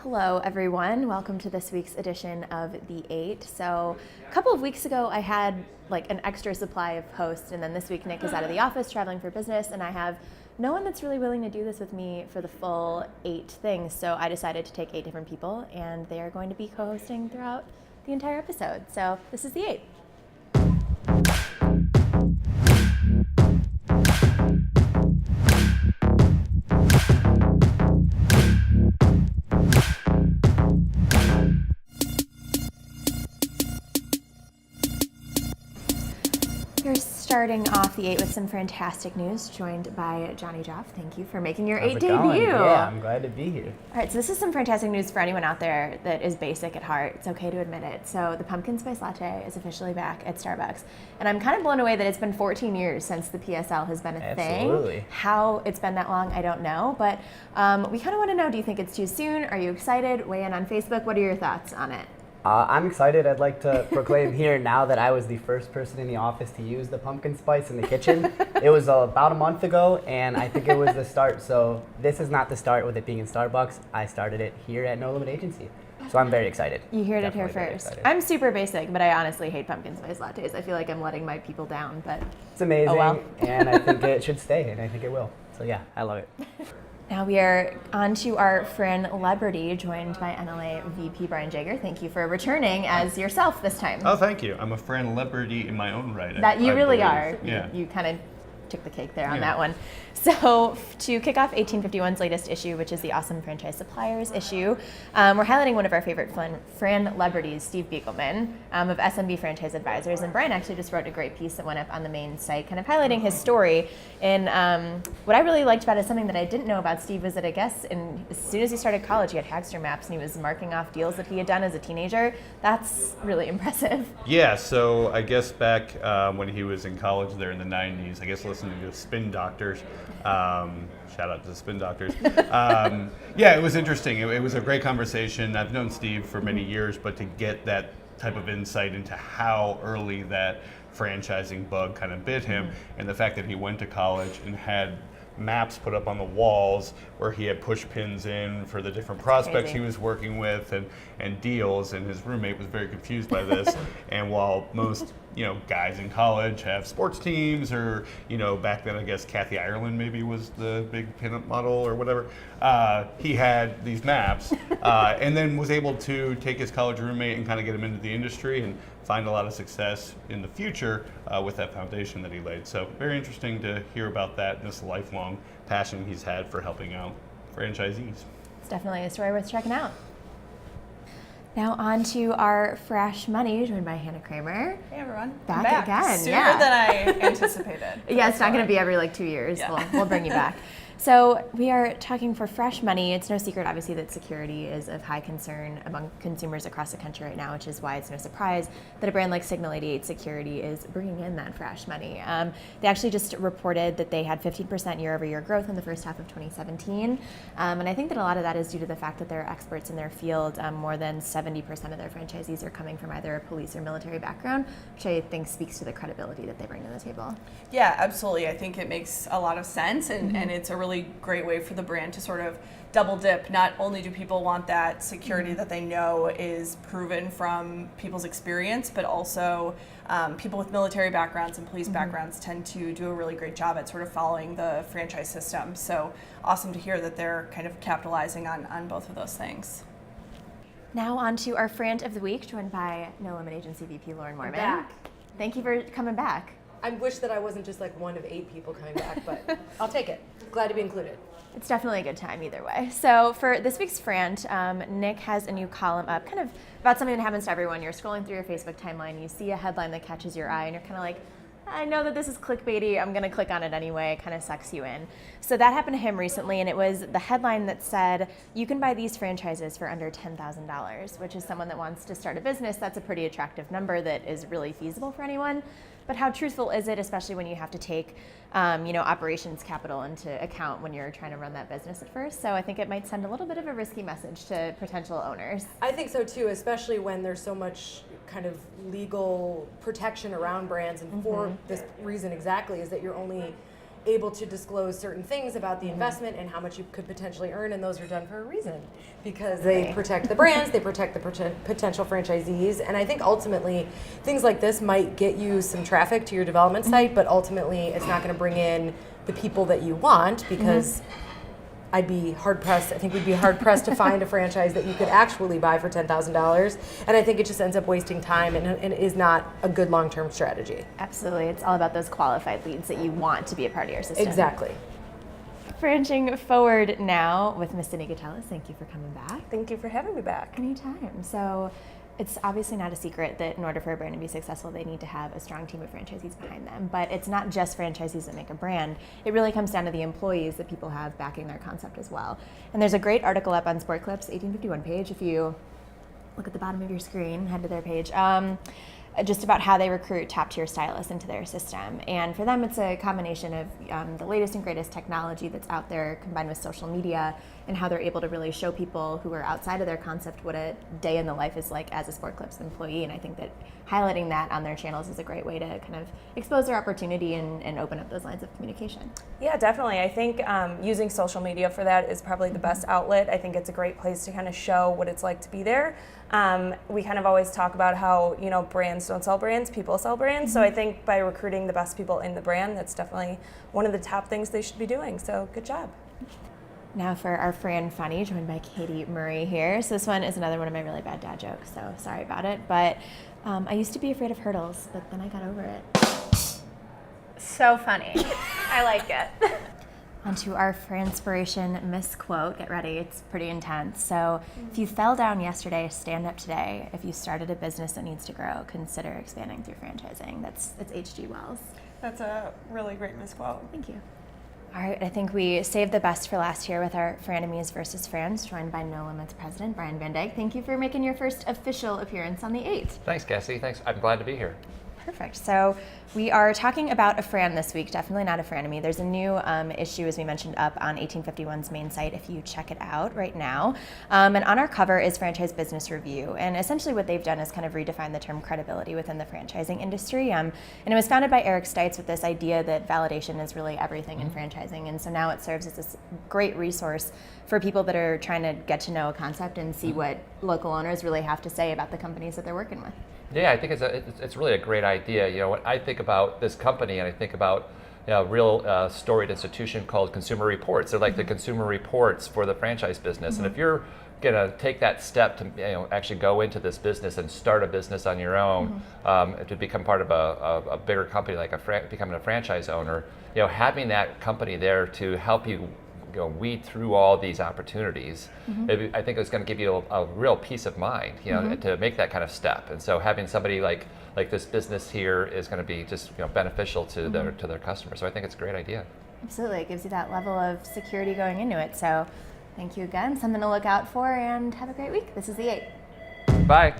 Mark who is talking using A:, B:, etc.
A: Hello, everyone. Welcome to this week's edition of The 8. So a couple of weeks ago, I had like an extra supply of hosts, and then this week Nick is out of the office traveling for business, and I have no one that's really willing to do this with me for the full 8 things. So I decided to take 8 different people, and they are going to be co-hosting throughout the entire episode. So this is The 8. Starting off The 8 with some fantastic news, joined by Johnny Joff. Thank you for making your 8 debut.
B: Yeah, I'm glad to be here.
A: All right, so this is some fantastic news for anyone out there that is basic at heart. It's okay to admit it. So the pumpkin spice latte is officially back at Starbucks. And I'm kind of blown away that it's been 14 years since the PSL has been a thing.
B: Absolutely.
A: How it's been that long, I don't know. But we kind of want to know, do you think it's too soon? Are you excited? Weigh in on Facebook. What are your thoughts on it?
B: I'm excited. I'd like to proclaim here now that I was the first person in the office to use the pumpkin spice in the kitchen. It was about a month ago, and I think it was the start. So this is not the start with it being in Starbucks. I started it here at No Limit Agency. So I'm very excited.
A: You heard it here first. I'm super basic, but I honestly hate pumpkin spice lattes. I feel like I'm letting my people down, but
B: it's amazing,
A: oh well.
B: And I think it should stay, and I think it will. So yeah, I love it.
A: Now we are on to our Fran Leberty, joined by NLA VP Brian Jager. Thank you for returning as yourself this time.
C: Oh, thank you. I'm a Fran Leberty in my own right.
A: That you really
C: believe.
A: are.
C: Yeah.
A: You kind of took the cake there on that one. So to kick off 1851's latest issue, which is the Awesome Franchise Suppliers issue, we're highlighting one of our favorite Fran Lebertys, Steve Biegelman, of SMB Franchise Advisors. And Brian actually just wrote a great piece that went up on the main site, kind of highlighting his story. And what I really liked about it is something that I didn't know about Steve was that I guess as soon as he started college, he had Hagster maps and he was marking off deals that he had done as a teenager. That's really impressive.
C: Yeah, so I guess back when he was in college there in the 90s, I guess listening to Spin Doctors, shout out to the Spin Doctors. Yeah, it was interesting. It was a great conversation. I've known Steve for many years, but to get that type of insight into how early that franchising bug kind of bit him, and the fact that he went to college and had maps put up on the walls where he had push pins in for the different prospects he was working with and deals, and his roommate was very confused by this. And while most guys in college have sports teams, or back then I guess Kathy Ireland maybe was the big pinup model or whatever, he had these maps and then was able to take his college roommate and kind of get him into the industry and find a lot of success in the future with that foundation that he laid. So very interesting to hear about that and this lifelong passion he's had for helping out franchisees.
A: It's definitely a story worth checking out. Now on to our Fresh Money, joined by Hannah Kramer.
D: Hey everyone.
A: Back again.
D: Sooner than I anticipated.
A: Yeah, it's not going to be every 2 years. Yeah. We'll bring you back. So we are talking for Fresh Money. It's no secret, obviously, that security is of high concern among consumers across the country right now, which is why it's no surprise that a brand like Signal 88 Security is bringing in that Fresh Money. They actually just reported that they had 15% year-over-year growth in the first half of 2017. And I think that a lot of that is due to the fact that they're experts in their field. More than 70% of their franchisees are coming from either a police or military background, which I think speaks to the credibility that they bring to the table.
D: Yeah, absolutely. I think it makes a lot of sense, and it's a really great way for the brand to sort of double dip. Not only do people want that security that they know is proven from people's experience, but also people with military backgrounds and police backgrounds tend to do a really great job at sort of following the franchise system. So awesome to hear that they're kind of capitalizing on both of those things.
A: Now on to our Frant of the Week, joined by No Limit Agency VP Lauren Mormon.
E: Back.
A: Thank you for coming back.
E: I wish that I wasn't just one of 8 people coming back, but I'll take it. Glad to be included.
A: It's definitely a good time either way. So for this week's Frant, Nick has a new column up kind of about something that happens to everyone. You're scrolling through your Facebook timeline, you see a headline that catches your eye, and you're kind of like, I know that this is clickbaity, I'm going to click on it anyway. It kind of sucks you in. So that happened to him recently, and it was the headline that said, you can buy these franchises for under $10,000, which is someone that wants to start a business. That's a pretty attractive number that is really feasible for anyone. But how truthful is it, especially when you have to take operations capital into account when you're trying to run that business at first? So I think it might send a little bit of a risky message to potential owners.
E: I think so too, especially when there's so much kind of legal protection around brands, and for this reason exactly, is that you're only able to disclose certain things about the investment and how much you could potentially earn, and those are done for a reason because they protect the brands, they protect the potential franchisees, and I think ultimately things like this might get you some traffic to your development site, but ultimately it's not going to bring in the people that you want because I'd be hard pressed. I think we'd be hard pressed to find a franchise that you could actually buy for $10,000, and I think it just ends up wasting time and is not a good long-term strategy.
A: Absolutely. It's all about those qualified leads that you want to be a part of your system.
E: Exactly.
A: Branching forward now with Miss Cindy Gatellis, thank you for coming back.
F: Thank you for having me back.
A: Anytime. So it's obviously not a secret that in order for a brand to be successful, they need to have a strong team of franchisees behind them. But it's not just franchisees that make a brand. It really comes down to the employees that people have backing their concept as well. And there's a great article up on Sport Clips 1851 page. If you look at the bottom of your screen, head to their page. Just about how they recruit top-tier stylists into their system. And for them, it's a combination of the latest and greatest technology that's out there combined with social media and how they're able to really show people who are outside of their concept what a day in the life is like as a Sport Clips employee. And I think that highlighting that on their channels is a great way to kind of expose their opportunity and open up those lines of communication.
F: Yeah, definitely. I think using social media for that is probably the best outlet. I think it's a great place to kind of show what it's like to be there. We kind of always talk about how, brands don't sell brands, people sell brands. So I think by recruiting the best people in the brand, that's definitely one of the top things they should be doing. So good job.
A: Now for our Fran Funny, joined by Katie Murray here. So this one is another one of my really bad dad jokes, so sorry about it. But I used to be afraid of hurdles, but then I got over it.
G: So funny. I like it.
A: Onto our Franspiration misquote. Get ready, it's pretty intense. So if you fell down yesterday, stand up today. If you started a business that needs to grow, consider expanding through franchising. That's H.G. Wells.
D: That's a really great misquote.
A: Thank you. All right, I think we saved the best for last here with our Frenemies versus Frans, joined by No Limits President Brian Van Dyke. Thank you for making your first official appearance on the 8th.
H: Thanks, Cassie. Thanks. I'm glad to be here.
A: Perfect. So we are talking about a Fran this week, definitely not a Frenemy. There's a new issue, as we mentioned, up on 1851's main site if you check it out right now. And on our cover is Franchise Business Review. And essentially what they've done is kind of redefine the term credibility within the franchising industry. And it was founded by Eric Stites with this idea that validation is really everything in franchising. And so now it serves as this great resource for people that are trying to get to know a concept and see what local owners really have to say about the companies that they're working with.
H: Yeah, I think it's really a great idea. When I think about this company and I think about a real storied institution called Consumer Reports. They're like the consumer reports for the franchise business. And if you're gonna take that step to actually go into this business and start a business on your own, to become part of a bigger company like becoming a franchise owner, having that company there to help you weed through all these opportunities, I think it's going to give you a real peace of mind, to make that kind of step. And so having somebody like this business here is going to be just beneficial to their customers. So I think it's a great idea.
A: Absolutely, it gives you that level of security going into it. So thank you again, something to look out for, and have a great week. This is the 8th.
H: Bye.